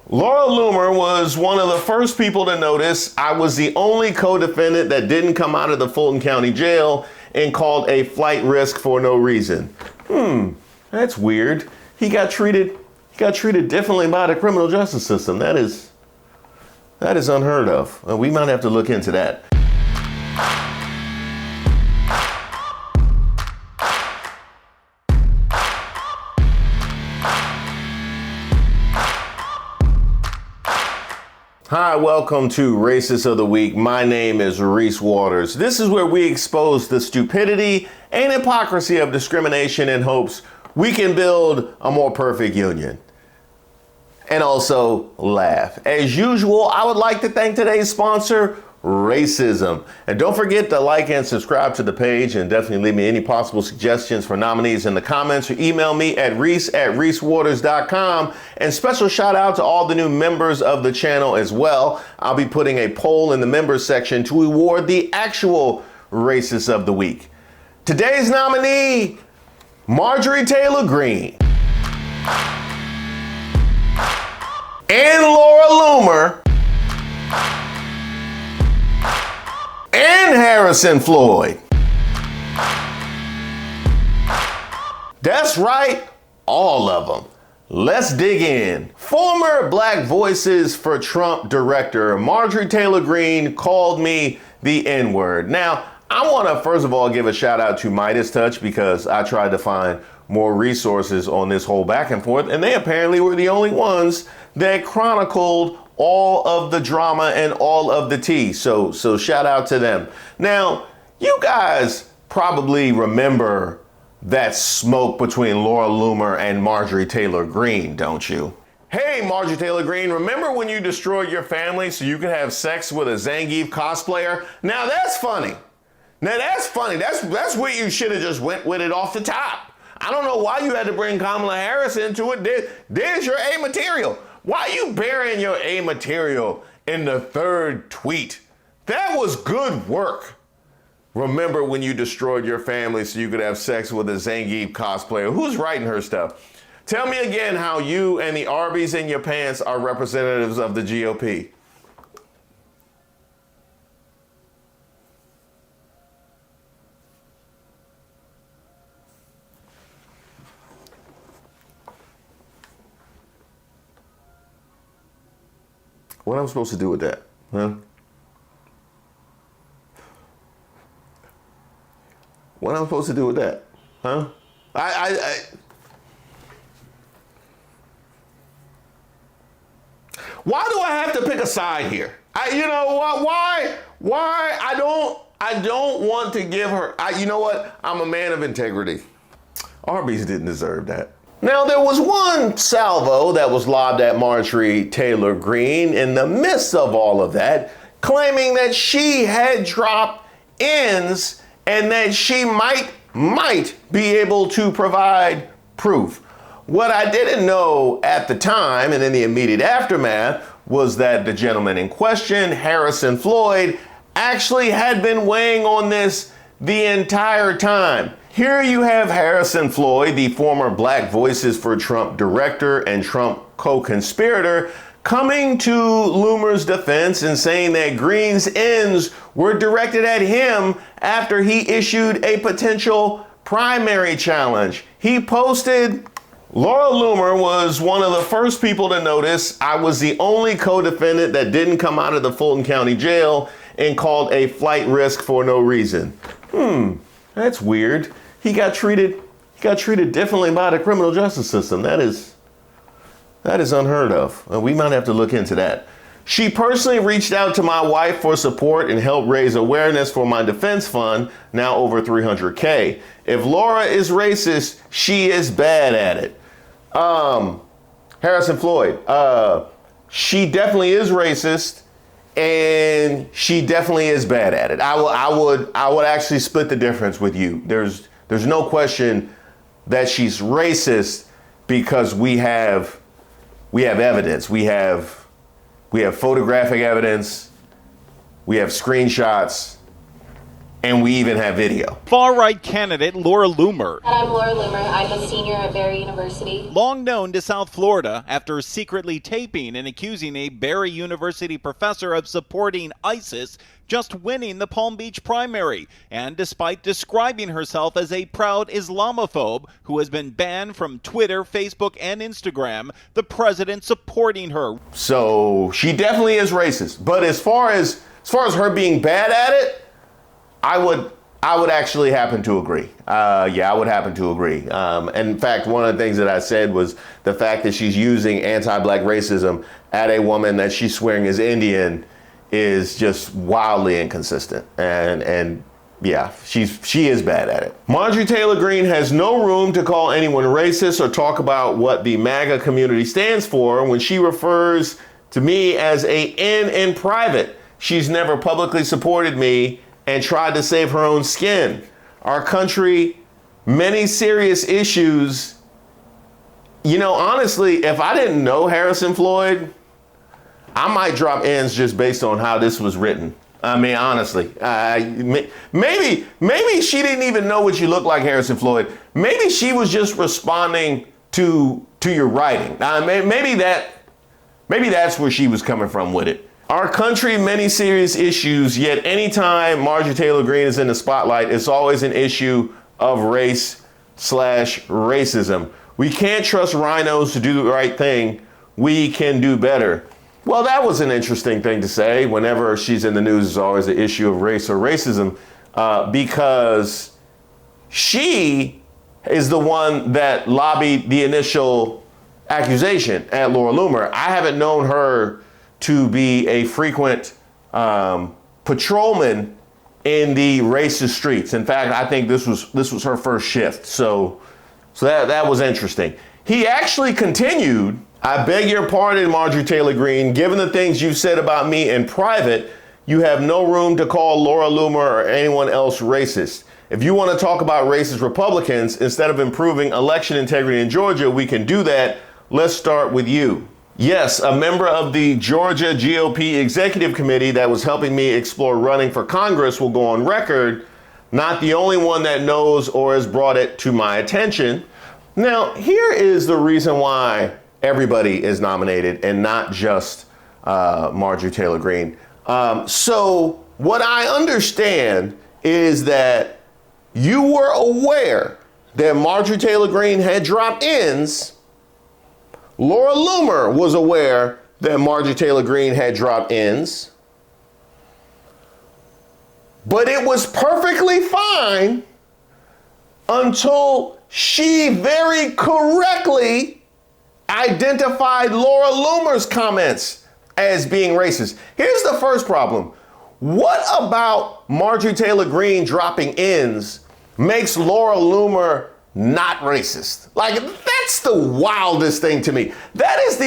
Laura Loomer was one of the first people to notice I was the only co-defendant that didn't come out of the Fulton County Jail and called a flight risk for no reason. That's weird. He got treated differently by the criminal justice system. That is unheard of. We might have to look into that. Hi, welcome to Racist of the Week. My name is Reese Waters. This is where we expose the stupidity and hypocrisy of discrimination in hopes we can build a more perfect union. And also laugh. As usual, I would like to thank today's sponsor, Racism. And don't forget to like and subscribe to the page, and definitely leave me any possible suggestions for nominees in the comments, or email me at reese@reesewaters.com. And special shout out to all the new members of the channel as well. I'll be putting a poll in the members section to award the actual Racist of the Week. Today's nominee, Marjorie Taylor Greene and Laura Loomer and Harrison Floyd. That's right, all of them. Let's dig in. Former Black Voices for Trump Director Marjorie Taylor Greene called me the N-word. Now, I want to first of all give a shout out to Midas Touch, because I tried to find more resources on this whole back and forth, and they apparently were the only ones that chronicled all of the drama and all of the tea. So shout out to them. Now, you guys probably remember that smoke between Laura Loomer and Marjorie Taylor Greene, don't you? Hey, Marjorie Taylor Greene, remember when you destroyed your family so you could have sex with a Zangief cosplayer? Now that's funny. That's what you should have just went with it off the top. I don't know why you had to bring Kamala Harris into it. There's your A material. Why are you burying your A material in the third tweet? That was good work. Remember when you destroyed your family so you could have sex with a Zangief cosplayer? Who's writing her stuff? Tell me again how you and the Arby's in your pants are representatives of the GOP. What am I supposed to do with that, huh? What am I supposed to do with that, huh? Why do I have to pick a side here? You know what? Why? I don't want to give her. You know what? I'm a man of integrity. Arby's didn't deserve that. Now, there was one salvo that was lobbed at Marjorie Taylor Greene in the midst of all of that, claiming that she had dropped ends and that she might be able to provide proof. What I didn't know at the time and in the immediate aftermath was that the gentleman in question, Harrison Floyd, actually had been weighing on this the entire time. Here you have Harrison Floyd, the former Black Voices for Trump director and Trump co-conspirator, coming to Loomer's defense and saying that Greene's ends were directed at him after he issued a potential primary challenge. He posted, Laura Loomer was one of the first people to notice I was the only co-defendant that didn't come out of the Fulton County Jail and called a flight risk for no reason. That's weird. He got treated differently by the criminal justice system. That is unheard of. We might have to look into that. She personally reached out to my wife for support and helped raise awareness for my defense fund, now over $300K. If Laura is racist, she is bad at it. Harrison Floyd, she definitely is racist, and she definitely is bad at it. I would actually split the difference with you. There's no question that she's racist, because we have evidence. We have photographic evidence. We have screenshots. And we even have video. Far-right candidate Laura Loomer. I'm Laura Loomer. I'm a senior at Barry University. Long known to South Florida after secretly taping and accusing a Barry University professor of supporting ISIS, just winning the Palm Beach primary. And despite describing herself as a proud Islamophobe who has been banned from Twitter, Facebook, and Instagram, the president supporting her. So she definitely is racist. But as far as her being bad at it, I would actually happen to agree. I would happen to agree. And in fact, one of the things that I said was the fact that she's using anti-black racism at a woman that she's swearing is Indian is just wildly inconsistent. And yeah, she is bad at it. Marjorie Taylor Greene has no room to call anyone racist or talk about what the Maga community stands for when she refers to me as a N in private. She's never publicly supported me and tried to save her own skin. Our country, many serious issues. You know, honestly, if I didn't know Harrison Floyd, I might drop ends just based on how this was written. I mean, honestly, maybe she didn't even know what you look like, Harrison Floyd. Maybe she was just responding to your writing. Maybe that's where she was coming from with it. Our country, many serious issues, yet anytime Marjorie Taylor Greene is in the spotlight, it's always an issue of race/racism. We can't trust rhinos to do the right thing. We can do better. Well, that was an interesting thing to say. Whenever she's in the news, it's always an issue of race or racism, because she is the one that lobbied the initial accusation at Laura Loomer. I haven't known her to be a frequent patrolman in the racist streets. In fact, I think this was her first shift. So that was interesting. He actually continued, I beg your pardon, Marjorie Taylor Greene, given the things you've said about me in private, you have no room to call Laura Loomer or anyone else racist. If you want to talk about racist Republicans, instead of improving election integrity in Georgia, we can do that. Let's start with you. Yes, a member of the Georgia GOP Executive Committee that was helping me explore running for Congress will go on record, not the only one that knows or has brought it to my attention. Now, here is the reason why everybody is nominated and not just Marjorie Taylor Greene. So what I understand is that you were aware that Marjorie Taylor Greene had dropped ends. Laura Loomer was aware that Marjorie Taylor Greene had dropped ends, but it was perfectly fine until she very correctly identified Laura Loomer's comments as being racist. Here's the first problem. What about Marjorie Taylor Greene dropping ends makes Laura Loomer not racist? Like, that's the wildest thing to me. That is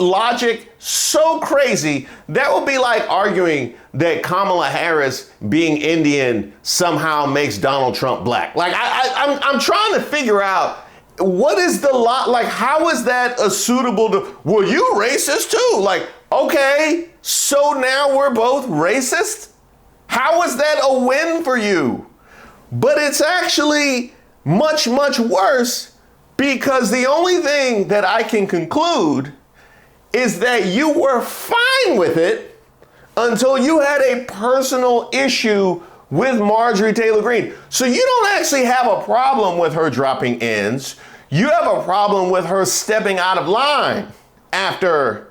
logic so crazy. That would be like arguing that Kamala Harris being Indian somehow makes Donald Trump black. Like, I'm trying to figure out what is the lot, like, how is that a suitable, well, you racist too? Like, okay, so now we're both racist? How is that a win for you? But it's actually much, much worse, because the only thing that I can conclude is that you were fine with it until you had a personal issue with Marjorie Taylor Greene. So you don't actually have a problem with her dropping ends. You have a problem with her stepping out of line after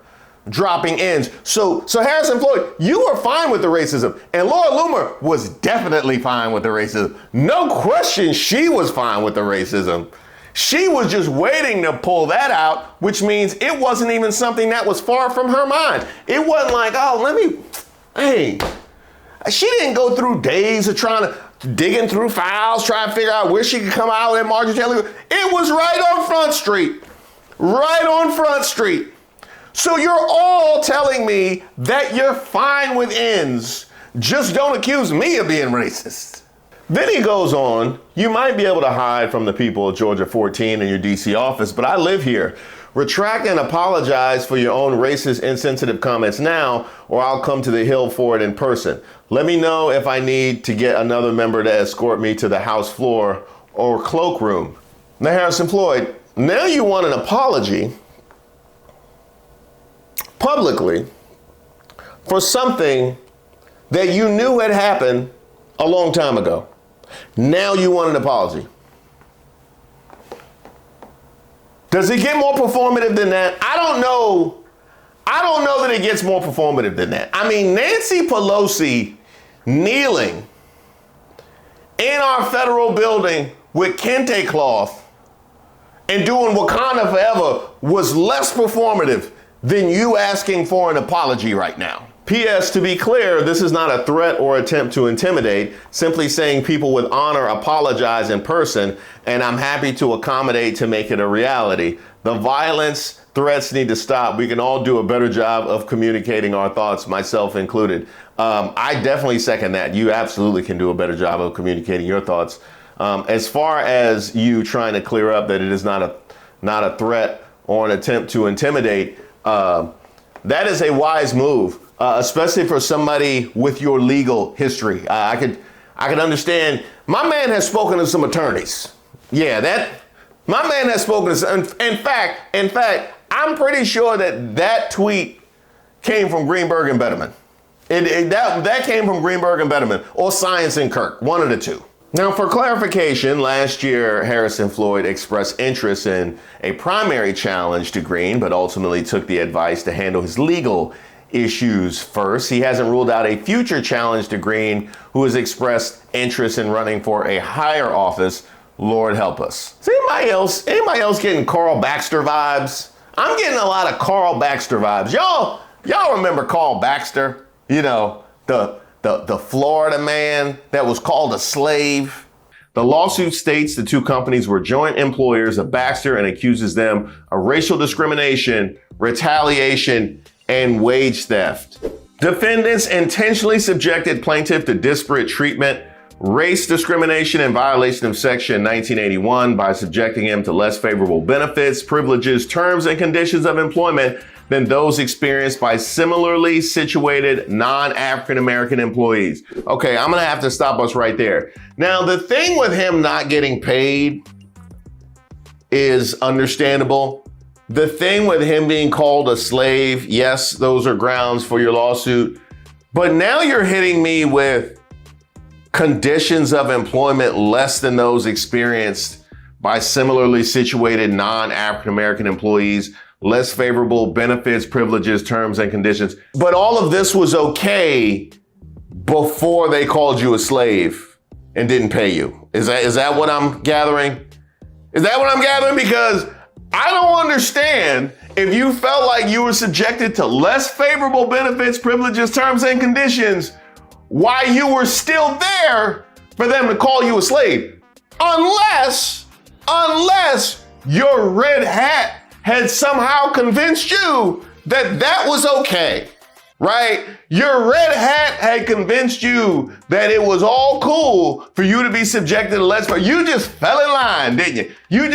dropping ends. So Harrison Floyd, you were fine with the racism, and Laura Loomer was definitely fine with the racism. No question, she was fine with the racism. She was just waiting to pull that out, which means it wasn't even something that was far from her mind. It wasn't like, she didn't go through days of digging through files, trying to figure out where she could come out at Marjorie Taylor. It was right on Front Street. Right on Front Street. So you're all telling me that you're fine with ends. Just don't accuse me of being racist. Then he goes on, you might be able to hide from the people of Georgia 14 in your DC office, but I live here. Retract and apologize for your own racist, insensitive comments now, or I'll come to the Hill for it in person. Let me know if I need to get another member to escort me to the House floor or cloakroom. Now, Harrison Floyd, now you want an apology publicly for something that you knew had happened a long time ago. Now you want an apology. Does it get more performative than that? I don't know that it gets more performative than that. I mean, Nancy Pelosi kneeling in our federal building with kente cloth and doing Wakanda Forever was less performative than you asking for an apology right now. P.S. To be clear, this is not a threat or attempt to intimidate, simply saying people with honor apologize in person, and I'm happy to accommodate to make it a reality. The violence, threats need to stop. We can all do a better job of communicating our thoughts, myself included. I definitely second that. You absolutely can do a better job of communicating your thoughts. As far as you trying to clear up that it is not a threat or an attempt to intimidate, that is a wise move. Especially for somebody with your legal history. I could understand. My man has spoken to some attorneys. Yeah, my man has spoken to some. In fact, I'm pretty sure that tweet came from Greenberg and Betterman. That came from Greenberg and Betterman, or Science and Kirk, one of the two. Now, for clarification, last year, Harrison Floyd expressed interest in a primary challenge to Greene, but ultimately took the advice to handle his legal issues first. He hasn't ruled out a future challenge to Greene, who has expressed interest in running for a higher office. Lord help us. Is anybody else getting Carl Baxter vibes? I'm getting a lot of Carl Baxter vibes. Y'all remember Carl Baxter? You know, the Florida man that was called a slave. The lawsuit states the two companies were joint employers of Baxter and accuses them of racial discrimination, retaliation, and wage theft. Defendants intentionally subjected plaintiff to disparate treatment, race discrimination, and violation of Section 1981 by subjecting him to less favorable benefits, privileges, terms, and conditions of employment than those experienced by similarly situated non-African American employees. Okay, I'm gonna have to stop us right there. Now, the thing with him not getting paid is understandable. The thing with him being called a slave, yes, those are grounds for your lawsuit. But now you're hitting me with conditions of employment less than those experienced by similarly situated non-African American employees, less favorable benefits, privileges, terms, and conditions. But all of this was okay before they called you a slave and didn't pay you. Is that what I'm gathering? Is that what I'm gathering? Because I don't understand if you felt like you were subjected to less favorable benefits, privileges, terms, and conditions, why you were still there for them to call you a slave. Unless your red hat had somehow convinced you that was okay, right? Your red hat had convinced you that it was all cool for you to be subjected to less. You just fell in line, didn't you? You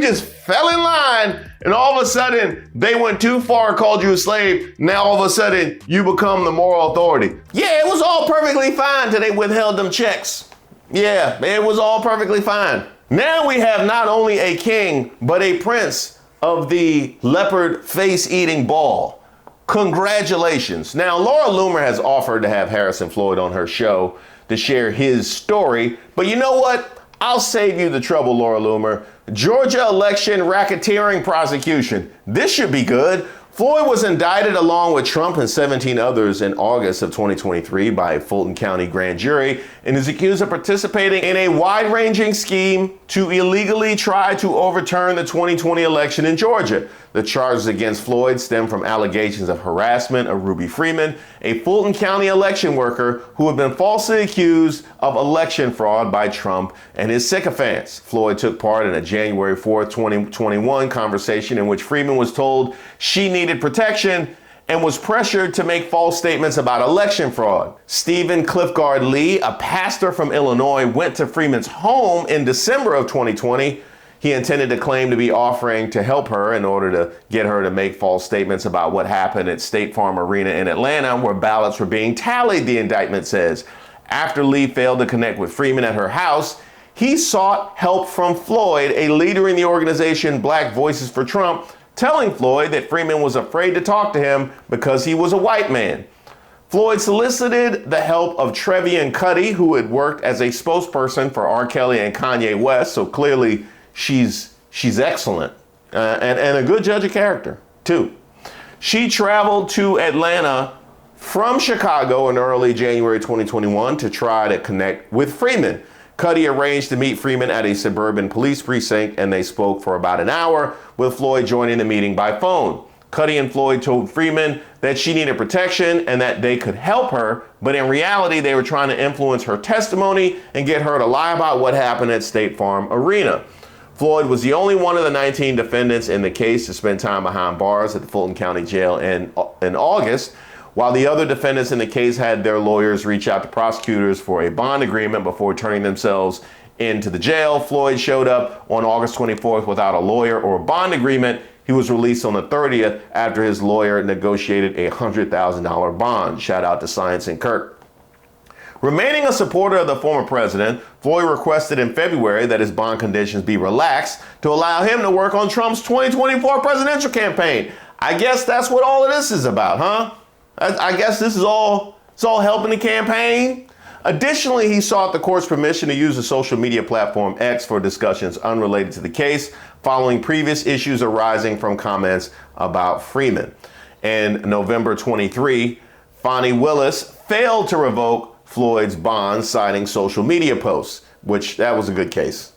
just fell in line, and all of a sudden they went too far and called you a slave. Now all of a sudden you become the moral authority. Yeah, it was all perfectly fine till they withheld them checks. Yeah, it was all perfectly fine. Now we have not only a king, but a prince of the leopard face-eating ball. Congratulations. Now, Laura Loomer has offered to have Harrison Floyd on her show to share his story, but you know what? I'll save you the trouble, Laura Loomer. Georgia election racketeering prosecution. This should be good. Floyd was indicted along with Trump and 17 others in August of 2023 by a Fulton County grand jury and is accused of participating in a wide-ranging scheme to illegally try to overturn the 2020 election in Georgia. The charges against Floyd stem from allegations of harassment of Ruby Freeman, a Fulton County election worker who had been falsely accused of election fraud by Trump and his sycophants. Floyd took part in a January 4th, 2021 conversation in which Freeman was told she needed protection and was pressured to make false statements about election fraud. Stephen Cliffgard Lee, a pastor from Illinois, went to Freeman's home in December of 2020. he intended to claim to be offering to help her in order to get her to make false statements about what happened at State Farm Arena in Atlanta, where ballots were being tallied, the indictment says. After Lee failed to connect with Freeman at her house, he sought help from Floyd, a leader in the organization Black Voices for Trump, telling Floyd that Freeman was afraid to talk to him because he was a white man. Floyd solicited the help of Trevian Cuddy, who had worked as a spokesperson for R. Kelly and Kanye West, so clearly she's excellent and a good judge of character, too. She traveled to Atlanta from Chicago in early January 2021 to try to connect with Freeman. Cuddy arranged to meet Freeman at a suburban police precinct, and they spoke for about an hour, with Floyd joining the meeting by phone. Cuddy and Floyd told Freeman that she needed protection and that they could help her, but in reality, they were trying to influence her testimony and get her to lie about what happened at State Farm Arena. Floyd was the only one of the 19 defendants in the case to spend time behind bars at the Fulton County Jail in August, while the other defendants in the case had their lawyers reach out to prosecutors for a bond agreement before turning themselves into the jail. Floyd showed up on August 24th without a lawyer or a bond agreement. He was released on the 30th after his lawyer negotiated a $100,000 bond. Shout out to Science and Kirk. Remaining a supporter of the former president, Floyd requested in February that his bond conditions be relaxed to allow him to work on Trump's 2024 presidential campaign. I guess that's what all of this is about, huh? I guess this is all, it's all helping the campaign. Additionally, he sought the court's permission to use the social media platform X for discussions unrelated to the case, following previous issues arising from comments about Freeman. In November 23, Fani Willis failed to revoke Floyd's bond, citing social media posts, which that was a good case.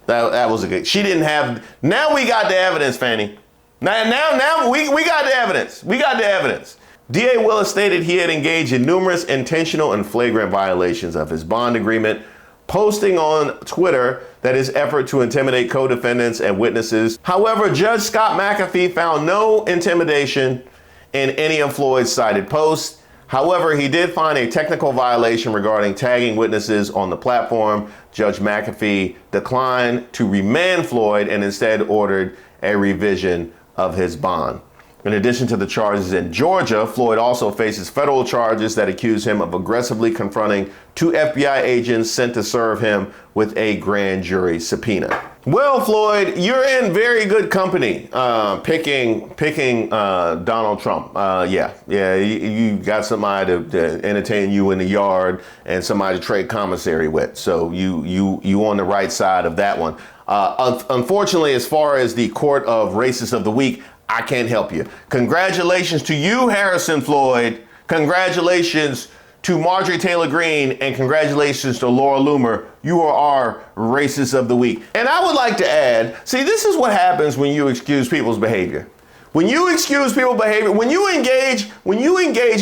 That was a good, she didn't have, now we got the evidence, Fannie. Now we got the evidence. We got the evidence. D.A. Willis stated he had engaged in numerous intentional and flagrant violations of his bond agreement, posting on Twitter that his effort to intimidate co-defendants and witnesses. However, Judge Scott McAfee found no intimidation in any of Floyd's cited posts. However, he did find a technical violation regarding tagging witnesses on the platform. Judge McAfee declined to remand Floyd and instead ordered a revision of his bond. In addition to the charges in Georgia, Floyd also faces federal charges that accuse him of aggressively confronting two FBI agents sent to serve him with a grand jury subpoena. Well, Floyd, you're in very good company picking Donald Trump. You got somebody to entertain you in the yard and somebody to trade commissary with. So you on the right side of that one. Unfortunately, as far as the court of racists of the week, I can't help you. Congratulations to you, Harrison Floyd. Congratulations to Marjorie Taylor Greene, and congratulations to Laura Loomer. You are our racist of the week. And I would like to add, see, this is what happens when you excuse people's behavior. When you excuse people's behavior, when you engage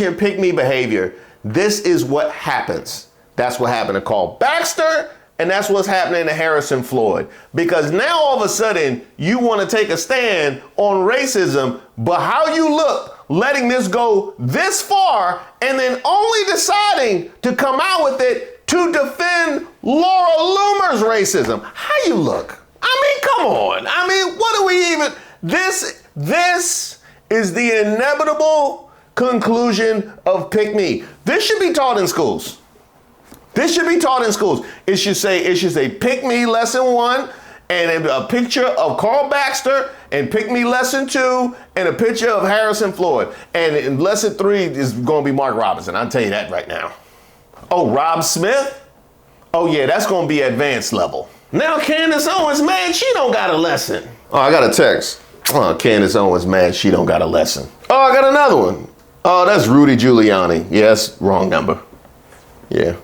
in pick-me behavior, this is what happens. That's what happened to Carl Baxter, and that's what's happening to Harrison Floyd. Because now all of a sudden, you want to take a stand on racism, but how you look, letting this go this far, and then only deciding to come out with it to defend Laura Loomer's racism. How you look? I mean, come on. I mean, what do we even, this is the inevitable conclusion of pick me. This should be taught in schools. This should be taught in schools. It should say pick me lesson 1 and a picture of Carl Baxter, and pick me lesson 2 and a picture of Harrison Floyd. And in lesson 3 is going to be Mark Robinson. I'll tell you that right now. Oh, Rob Smith? Oh yeah, that's going to be advanced level. Now Candace Owens, man, she don't got a lesson. Oh, I got a text. Oh, Candace Owens, man, she don't got a lesson. Oh, I got another one. Oh, that's Rudy Giuliani. Yes, wrong number. Yeah.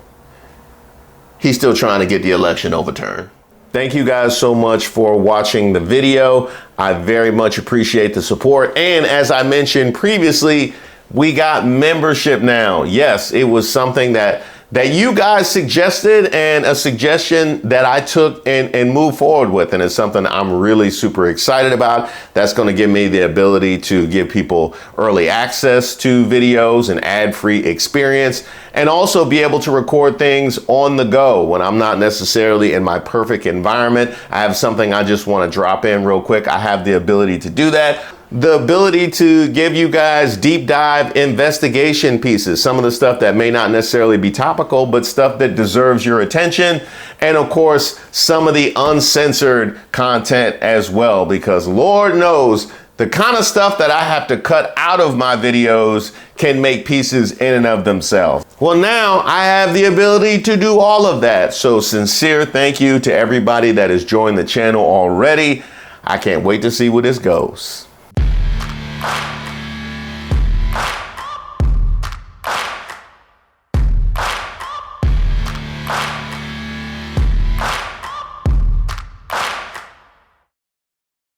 He's still trying to get the election overturned. Thank you guys so much for watching the video. I very much appreciate the support. And as I mentioned previously, we got membership now. Yes, it was something that that you guys suggested, and a suggestion that I took and moved forward with. And it's something I'm really super excited about. That's going to give me the ability to give people early access to videos and ad-free experience, and also be able to record things on the go when I'm not necessarily in my perfect environment. I have something I just want to drop in real quick. I have the ability to do that. The ability to give you guys deep dive investigation pieces, some of the stuff that may not necessarily be topical, but stuff that deserves your attention. And of course, some of the uncensored content as well, because Lord knows the kind of stuff that I have to cut out of my videos can make pieces in and of themselves. Well, now I have the ability to do all of that. So sincere thank you to everybody that has joined the channel already. I can't wait to see where this goes.